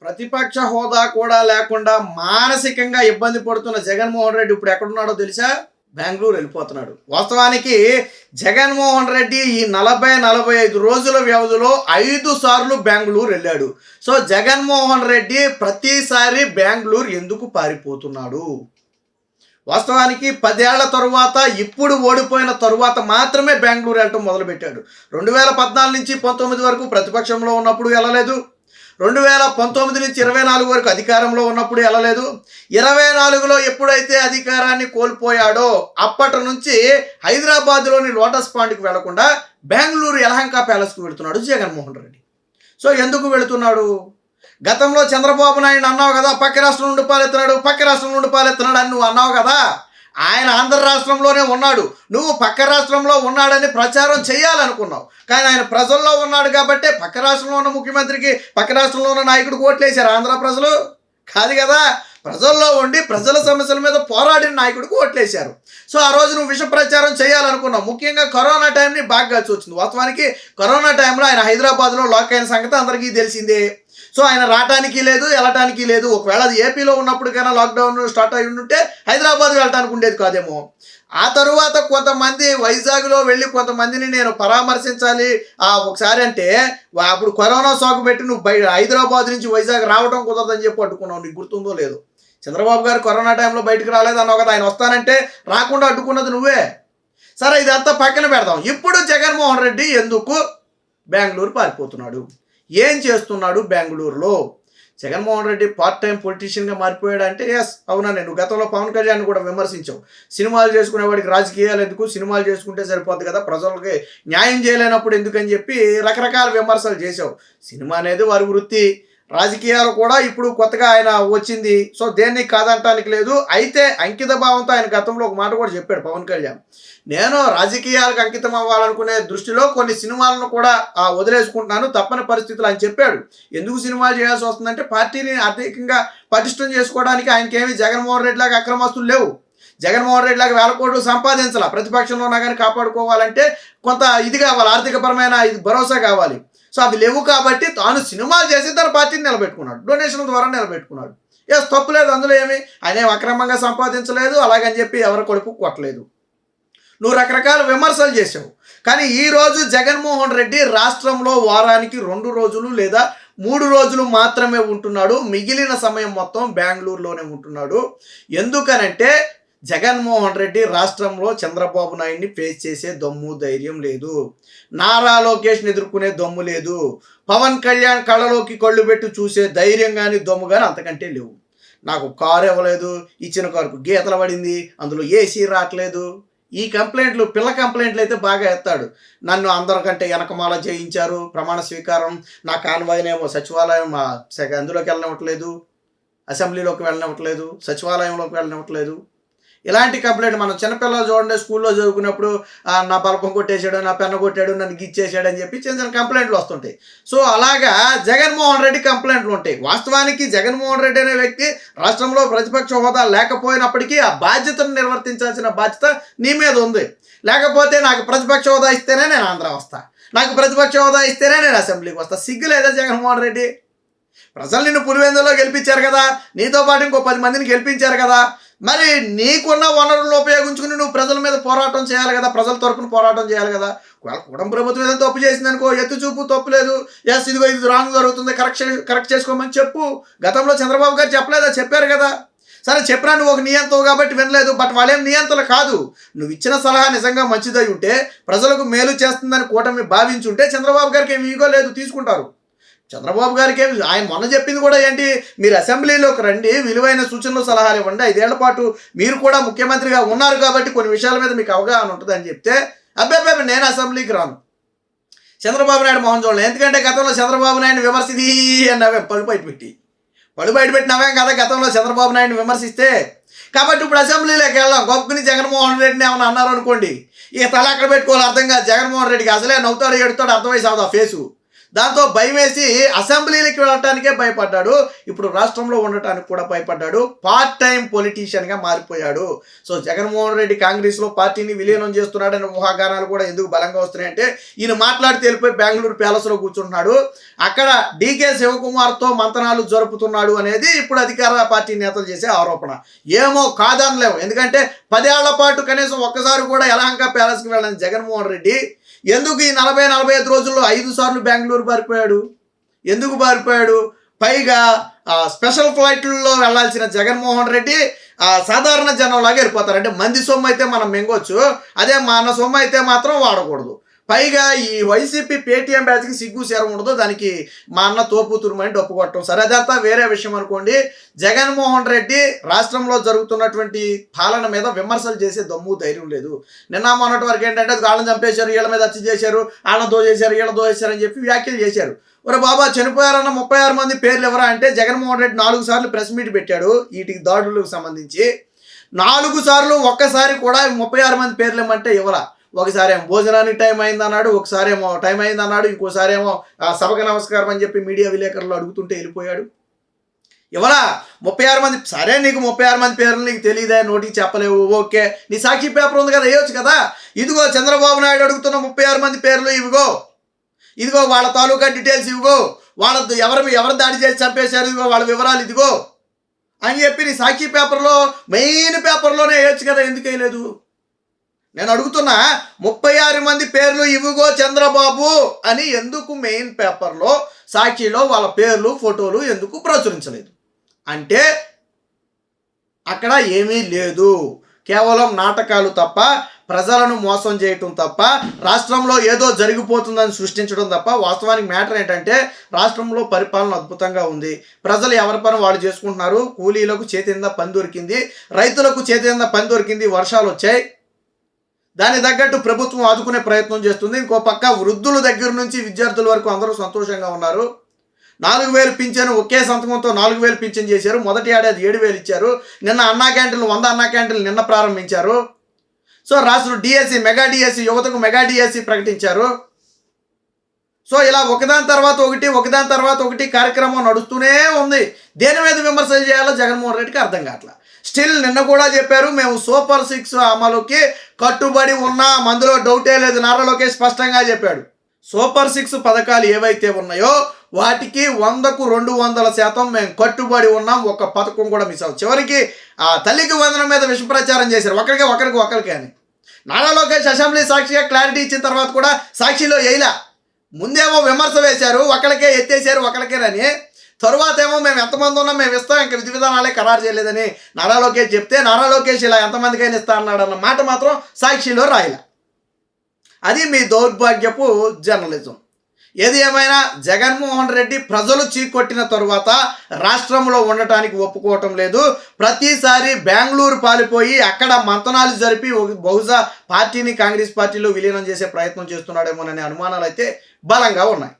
ప్రతిపక్ష హోదా కూడా లేకుండా మానసికంగా ఇబ్బంది పడుతున్న జగన్మోహన్ రెడ్డి ఇప్పుడు ఎక్కడున్నాడో తెలుసా? బెంగళూరు వెళ్ళిపోతున్నాడు. వాస్తవానికి జగన్మోహన్ రెడ్డి ఈ 45 రోజుల వ్యవధిలో 5 సార్లు బెంగళూరు వెళ్ళాడు. సో జగన్మోహన్ రెడ్డి ప్రతిసారి బెంగళూరు ఎందుకు పారిపోతున్నాడు? వాస్తవానికి 10 ఏళ్ల తరువాత, ఇప్పుడు ఓడిపోయిన తరువాత మాత్రమే బెంగళూరు వెళ్ళటం మొదలుపెట్టాడు. 2014 నుంచి 19 వరకు ప్రతిపక్షంలో ఉన్నప్పుడు వెళ్ళలేదు. 2019 నుంచి 24 వరకు అధికారంలో ఉన్నప్పుడు వెళ్ళలేదు. 24లో ఎప్పుడైతే అధికారాన్ని కోల్పోయాడో అప్పటి నుంచి హైదరాబాద్లోని లోటస్ పాండ్కి వెళ్లకుండా బెంగళూరు యలహంక ప్యాలెస్కు వెళుతున్నాడు జగన్మోహన్ రెడ్డి. సో ఎందుకు వెళుతున్నాడు? గతంలో చంద్రబాబు నాయుడు అన్నావు కదా, పక్క రాష్ట్రం నుండి పాలెత్తున్నాడు అని నువ్వు అన్నావు కదా. ఆయన ఆంధ్ర రాష్ట్రంలోనే ఉన్నాడు, నువ్వు పక్క రాష్ట్రంలో ఉన్నాడని ప్రచారం చేయాలనుకున్నావు. కానీ ఆయన ప్రజల్లో ఉన్నాడు కాబట్టి పక్క రాష్ట్రంలో ఉన్న ముఖ్యమంత్రికి, పక్క రాష్ట్రంలో ఉన్న నాయకుడికి ఓట్లేశారు ఆంధ్ర ప్రజలు? కాదు కదా, ప్రజల్లో ఉండి ప్రజల సమస్యల మీద పోరాడిన నాయకుడికి ఓట్లేశారు. సో ఆ రోజు నువ్వు విష ప్రచారం చేయాలనుకున్నావు. ముఖ్యంగా కరోనా టైంని బాగా కలిసి వచ్చింది. వాస్తవానికి కరోనా టైంలో ఆయన హైదరాబాద్లో లాక్ అయిన సంగతి అందరికీ తెలిసిందే. సో ఆయన రావటానికి లేదు, వెళ్ళటానికి లేదు. ఒకవేళ అది ఏపీలో ఉన్నప్పటికైనా లాక్డౌన్ స్టార్ట్ అయి ఉంటే హైదరాబాద్ వెళ్ళటానికి ఉండేది కాదేమో. ఆ తరువాత కొంతమంది వైజాగ్లో వెళ్ళి కొంతమందిని నేను పరామర్శించాలి ఒకసారి అంటే, అప్పుడు కరోనా సాకు పెట్టి నువ్వు హైదరాబాద్ నుంచి వైజాగ్ రావడం కుదరదని చెప్పి అడ్డుకున్నావు. నీకు గుర్తుందో లేదు? చంద్రబాబు గారు కరోనా టైంలో బయటకు రాలేదన్నావు కదా, ఆయన వస్తానంటే రాకుండా అడ్డుకున్నది నువ్వే. సరే, ఇదంతా పక్కన పెడదాం. ఇప్పుడు జగన్మోహన్ రెడ్డి ఎందుకు బెంగళూరు పారిపోతున్నాడు? ఏం చేస్తున్నాడు బెంగళూరులో? జగన్మోహన్ రెడ్డి పార్ట్ టైం పొలిటీషియన్గా మారిపోయాడు అంటే ఎస్, అవునా. నేను గతంలో పవన్ కళ్యాణ్ కూడా విమర్శించావు. సినిమాలు చేసుకునేవాడికి రాజకీయాలు ఎందుకు, సినిమాలు చేసుకుంటే సరిపోద్ది కదా, ప్రజలకి న్యాయం చేయలేనప్పుడు ఎందుకని చెప్పి రకరకాల విమర్శలు చేసావు. సినిమా అనేది వారి వృత్తి, రాజకీయాలు కూడా ఇప్పుడు కొత్తగా ఆయన వచ్చింది. సో దేన్ని కాదంటానికి లేదు. అయితే అంకిత భావంతో ఆయన గతంలో ఒక మాట కూడా చెప్పాడు పవన్ కళ్యాణ్, నేను రాజకీయాలకు అంకితం అవ్వాలనుకునే దృష్టిలో కొన్ని సినిమాలను కూడా వదిలేసుకుంటున్నాను తప్పని పరిస్థితులు అని చెప్పాడు. ఎందుకు సినిమాలు చేయాల్సి వస్తుందంటే పార్టీని ఆర్థికంగా పటిష్టం చేసుకోవడానికి. ఆయనకేమి జగన్మోహన్ రెడ్డి లాగా అక్రమస్తులు లేవు, జగన్మోహన్ రెడ్డి లాగా 1000 కోట్లు సంపాదించాల. ప్రతిపక్షంలో ఉన్నా కానీ కాపాడుకోవాలంటే కొంత ఇది కావాలి, ఆర్థికపరమైన ఇది భరోసా కావాలి. సో అవి లేవు కాబట్టి తాను సినిమాలు చేసి తన పార్టీని నిలబెట్టుకున్నాడు, డొనేషన్ల ద్వారా నిలబెట్టుకున్నాడు. ఎస్, తప్పులేదు అందులో ఏమి. ఆయన అక్రమంగా సంపాదించలేదు, అలాగని చెప్పి ఎవరి కొడుకు కొట్టలేదు. నువ్వు రకరకాల విమర్శలు చేసావు. కానీ ఈరోజు జగన్మోహన్ రెడ్డి రాష్ట్రంలో వారానికి 2 రోజులు లేదా 3 రోజులు మాత్రమే ఉంటున్నాడు. మిగిలిన సమయం మొత్తం బెంగళూరులోనే ఉంటున్నాడు. ఎందుకనంటే జగన్మోహన్ రెడ్డి రాష్ట్రంలో చంద్రబాబు నాయుడిని ఫేస్ చేసే దమ్ము ధైర్యం లేదు, నారా లోకేష్ని ఎదుర్కొనే దమ్ము లేదు, పవన్ కళ్యాణ్ కళ్ళలోకి కళ్ళు పెట్టి చూసే ధైర్యం కానీ దమ్ము కానీ అంతకంటే లేవు. నాకు కారు ఇవ్వలేదు, ఇచ్చిన కారుకు గీతలు పడింది, అందులో ఏసీ రావట్లేదు. ఈ కంప్లైంట్లు, పిల్ల కంప్లైంట్లు అయితే బాగా ఎత్తాడు. నన్ను అందరికంటే వెనకమాల చేయించారు, ప్రమాణ స్వీకారం, నా కాన్వాయ్నేమో సచివాలయం అందులోకి వెళ్ళనివ్వట్లేదు, అసెంబ్లీలోకి వెళ్ళనివ్వట్లేదు, సచివాలయంలోకి వెళ్ళనివ్వట్లేదు. ఇలాంటి కంప్లైంట్ మనం చిన్నపిల్లలు చూడండి, స్కూల్లో చదువుకున్నప్పుడు నా బలపం కొట్టేశాడు, నా పెన్ను కొట్టాడు, నన్ను గిచ్చేసాడు అని చెప్పి చిన్న చిన్న కంప్లైంట్లు వస్తుంటాయి. సో అలాగా జగన్మోహన్ రెడ్డి కంప్లైంట్లు ఉంటాయి. వాస్తవానికి జగన్మోహన్ రెడ్డి అనే వ్యక్తి రాష్ట్రంలో ప్రతిపక్ష హోదా లేకపోయినప్పటికీ ఆ బాధ్యతను నిర్వర్తించాల్సిన బాధ్యత నీ మీద ఉంది. లేకపోతే నాకు ప్రతిపక్ష హోదా ఇస్తేనే నేను ఆంధ్ర వస్తా, నాకు ప్రతిపక్ష హోదా ఇస్తేనే నేను అసెంబ్లీకి వస్తా. సిగ్గు లేదా జగన్మోహన్ రెడ్డి? ప్రజలు నిన్ను పులివెందులో గెలిపించారు కదా, నీతో పాటు ఇంకో 10 మందిని గెలిపించారు కదా. మరి నీకున్న వనరులను ఉపయోగించుకుని నువ్వు ప్రజల మీద పోరాటం చేయాలి కదా, ప్రజల తరపున పోరాటం చేయాలి కదా. ఒకవేళ కుటుంబ ప్రభుత్వం ఏదైనా తప్పు చేసిందనుకో, ఎత్తు చూపు తప్పు లేదు, ఎస్ ఇదిగో ఇది రాంగ్ జరుగుతుంది, కరెక్ట్ చేసుకోమని చెప్పు. గతంలో చంద్రబాబు గారు చెప్పలేదా? చెప్పారు కదా. సరే చెప్పినా నువ్వు ఒక నియంత్రవు కాబట్టి వినలేదు. బట్ వాళ్ళేం నియంత్రలు కాదు. నువ్వు ఇచ్చిన సలహా నిజంగా మంచిదై ఉంటే, ప్రజలకు మేలు చేస్తుందని కూటమి భావించుంటే చంద్రబాబు గారికి ఏమి ఈగో లేదు, తీసుకుంటారు. చంద్రబాబు గారికి ఆయన మొన్న చెప్పింది కూడా ఏంటి, మీరు అసెంబ్లీలోకి రండి, విలువైన సూచనలు సలహాలు ఇవ్వండి, 5 ఏళ్ల పాటు మీరు కూడా ముఖ్యమంత్రిగా ఉన్నారు కాబట్టి కొన్ని విషయాల మీద మీకు అవగాహన ఉంటుంది అని చెప్తే, అబ్బాయి నేను అసెంబ్లీకి రాను, చంద్రబాబు నాయుడు మోహన్ చూడలేదు. ఎందుకంటే గతంలో చంద్రబాబు నాయుడు విమర్శిది అన్నవే పళ్ళు బయట పెట్టినవేం కదా గతంలో చంద్రబాబు నాయుడిని విమర్శిస్తే. కాబట్టి ఇప్పుడు అసెంబ్లీలోకి వెళ్దాం. గొప్పని జగన్మోహన్ రెడ్డిని ఏమైనా అన్నారు అనుకోండి, ఇక తల అక్కడ పెట్టుకోవాలి, అర్థం కాదు. జగన్మోహన్ రెడ్డికి అసలే నవ్వుతాడు, ఎడుతాడు, అర్థమై సాగుతా ఫేసు. దాంతో భయమేసి అసెంబ్లీలకి వెళ్ళటానికే భయపడ్డాడు. ఇప్పుడు రాష్ట్రంలో ఉండటానికి కూడా భయపడ్డాడు. పార్ట్ టైం పొలిటీషియన్గా మారిపోయాడు. సో జగన్మోహన్ రెడ్డి కాంగ్రెస్లో పార్టీని విలీనం చేస్తున్నాడనే ఊహాగానాలు కూడా ఎందుకు బలంగా వస్తున్నాయంటే ఈయన మాట్లాడితే వెళ్ళిపోయి బెంగళూరు ప్యాలెస్లో కూర్చుంటున్నాడు. అక్కడ డీకే శివకుమార్తో మంతనాలు జరుపుతున్నాడు అనేది ఇప్పుడు అధికార పార్టీ నేతలు చేసే ఆరోపణ. ఏమో కాదనలేము, ఎందుకంటే 10 ఏళ్ల పాటు కనీసం ఒక్కసారి కూడా యలహంక ప్యాలెస్కి వెళ్ళని జగన్మోహన్ రెడ్డి ఎందుకు ఈ 40-45 రోజుల్లో 5 సార్లు బెంగళూరు పారిపోయాడు? ఎందుకు పారిపోయాడు? పైగా స్పెషల్ ఫ్లైట్లలో వెళ్ళాల్సిన జగన్మోహన్ రెడ్డి సాధారణ జనంలాగా వెళ్ళిపోతారు. అంటే మంది సొమ్ము అయితే మనం మింగొచ్చు, అదే మన సొమ్ము అయితే మాత్రం వాడకూడదు. పైగా ఈ వైసీపీ పేటీఎం బ్యాచ్కి సిగ్గు శరం ఉండదు, దానికి మా అన్న తోపుతురుమని డొప్పుకొట్టడం. సరే, అదంతా వేరే విషయం అనుకోండి. జగన్మోహన్ రెడ్డి రాష్ట్రంలో జరుగుతున్నటువంటి పాలన మీద విమర్శలు చేసే దమ్ము ధైర్యం లేదు. నిన్న మొన్నటి వరకు ఏంటంటే వాళ్ళని చంపేశారు, వీళ్ళ మీద హత్య చేశారు, వాళ్ళని దోచేశారు, వీళ్ళ దోచేశారు అని చెప్పి వ్యాఖ్యలు చేశారు. ఒరే బాబా, చనిపోయారన్న 36 మంది పేర్లు ఎవరా అంటే జగన్మోహన్ రెడ్డి 4 సార్లు ప్రెస్ మీట్ పెట్టాడు వీటికి దాడులకు సంబంధించి. 4 సార్లు ఒక్కసారి కూడా 36 మంది పేర్లు ఇవ్వమంటే ఇవ్వరా. ఒకసారి ఏమో భోజనానికి టైం అయిందన్నాడు, ఒకసారి ఏమో టైం అయిందన్నాడు, ఇంకోసారి ఏమో సభకు నమస్కారం అని చెప్పి మీడియా విలేకరులు అడుగుతుంటే వెళ్ళిపోయాడు. ఇవరా 36 మంది. సరే, నీకు 36 మంది పేర్లు నీకు తెలియదా, నోటికి చెప్పలేవు, ఓకే, నీ సాక్షి పేపర్ ఉంది కదా, వేయొచ్చు కదా. ఇదిగో చంద్రబాబు నాయుడు అడుగుతున్న 36 మంది పేర్లు ఇవిగో, ఇదిగో వాళ్ళ తాలూకా డీటెయిల్స్ ఇవిగో, వాళ్ళ ఎవరు దాడి చేసి చంపేశారు, ఇదిగో వాళ్ళ వివరాలు ఇదిగో అని చెప్పి నీ సాక్షి పేపర్లో మెయిన్ పేపర్లోనే వేయొచ్చు కదా, ఎందుకు వేయలేదు? నేను అడుగుతున్నా, 36 మంది పేర్లు ఇవిగో చంద్రబాబు అని ఎందుకు మెయిన్ పేపర్లో సాక్షిలో వాళ్ళ పేర్లు ఫోటోలు ఎందుకు ప్రచురించలేదు? అంటే అక్కడ ఏమీ లేదు, కేవలం నాటకాలు తప్ప, ప్రజలను మోసం చేయటం తప్ప, రాష్ట్రంలో ఏదో జరిగిపోతుందని సృష్టించడం తప్ప. వాస్తవానికి మ్యాటర్ ఏంటంటే రాష్ట్రంలో పరిపాలన అద్భుతంగా ఉంది. ప్రజలు ఎవరి పని వాళ్ళు చేసుకుంటున్నారు. కూలీలకు చేతింద పని దొరికింది, రైతులకు చేతింద పని దొరికింది, వర్షాలు వచ్చాయి, దానికి తగ్గట్టు ప్రభుత్వం ఆదుకునే ప్రయత్నం చేస్తుంది. ఇంకో పక్క వృద్ధుల దగ్గర నుంచి విద్యార్థుల వరకు అందరూ సంతోషంగా ఉన్నారు. 4,000 పింఛను ఒకే సంతకంతో 4,000 పింఛన్ చేశారు. మొదటి ఏడాది 7,000 ఇచ్చారు. నిన్న అన్నా క్యాంటీన్లు 100 అన్నా క్యాంటీన్లు నిన్న ప్రారంభించారు. సో రాష్ట్రం డిఎస్సి, మెగా డిఎస్సి, యువతకు మెగా డిఎస్సి ప్రకటించారు. సో ఇలా ఒకదాని తర్వాత ఒకటి కార్యక్రమం నడుస్తూనే ఉంది. దేని మీద విమర్శలు చేయాలో జగన్మోహన్ రెడ్డికి అర్థం కావట్లా. స్టిల్ నిన్న కూడా చెప్పారు, మేము సూపర్ 6 అమలుకి కట్టుబడి ఉన్నాం, అందులో డౌటే లేదు. నారా లోకేష్ స్పష్టంగా చెప్పాడు. సూపర్ 6 పథకాలు ఏవైతే ఉన్నాయో వాటికి 100కు 200% మేము కట్టుబడి ఉన్నాం. ఒక పథకం కూడా మిస్ అవ్వదు. చివరికి తల్లికి వందనం మీద విష ప్రచారం చేశారు, ఒకరికి అని. నారా లోకేష్ అసెంబ్లీ సాక్షిగా క్లారిటీ ఇచ్చిన తర్వాత కూడా సాక్షిలో వేయలా. ముందేమో విమర్శ వేశారు, ఒకరికే ఎత్తేసారు, ఒకరికేనని. తరువాత ఏమో మేము ఎంతమంది ఉన్నాం మేము ఇస్తాం, ఇంకా విధి విధానాలే ఖరారు చేయలేదని నారా లోకేష్ చెప్తే, నారా లోకేష్ ఇలా ఎంతమందికైనా ఇస్తా అన్నాడు అన్న మాట మాత్రం సాక్షిలో రాయలే. అది మీ దౌర్భాగ్యపు జర్నలిజం. ఏది ఏమైనా జగన్మోహన్ రెడ్డి ప్రజలు చీకొట్టిన తరువాత రాష్ట్రంలో ఉండటానికి ఒప్పుకోవటం లేదు. ప్రతిసారి బెంగళూరు పాలిపోయి అక్కడ మంతనాలు జరిపి బహుశా పార్టీని కాంగ్రెస్ పార్టీలో విలీనం చేసే ప్రయత్నం చేస్తున్నాడేమోననే అనుమానాలు అయితే బలంగా ఉన్నాయి.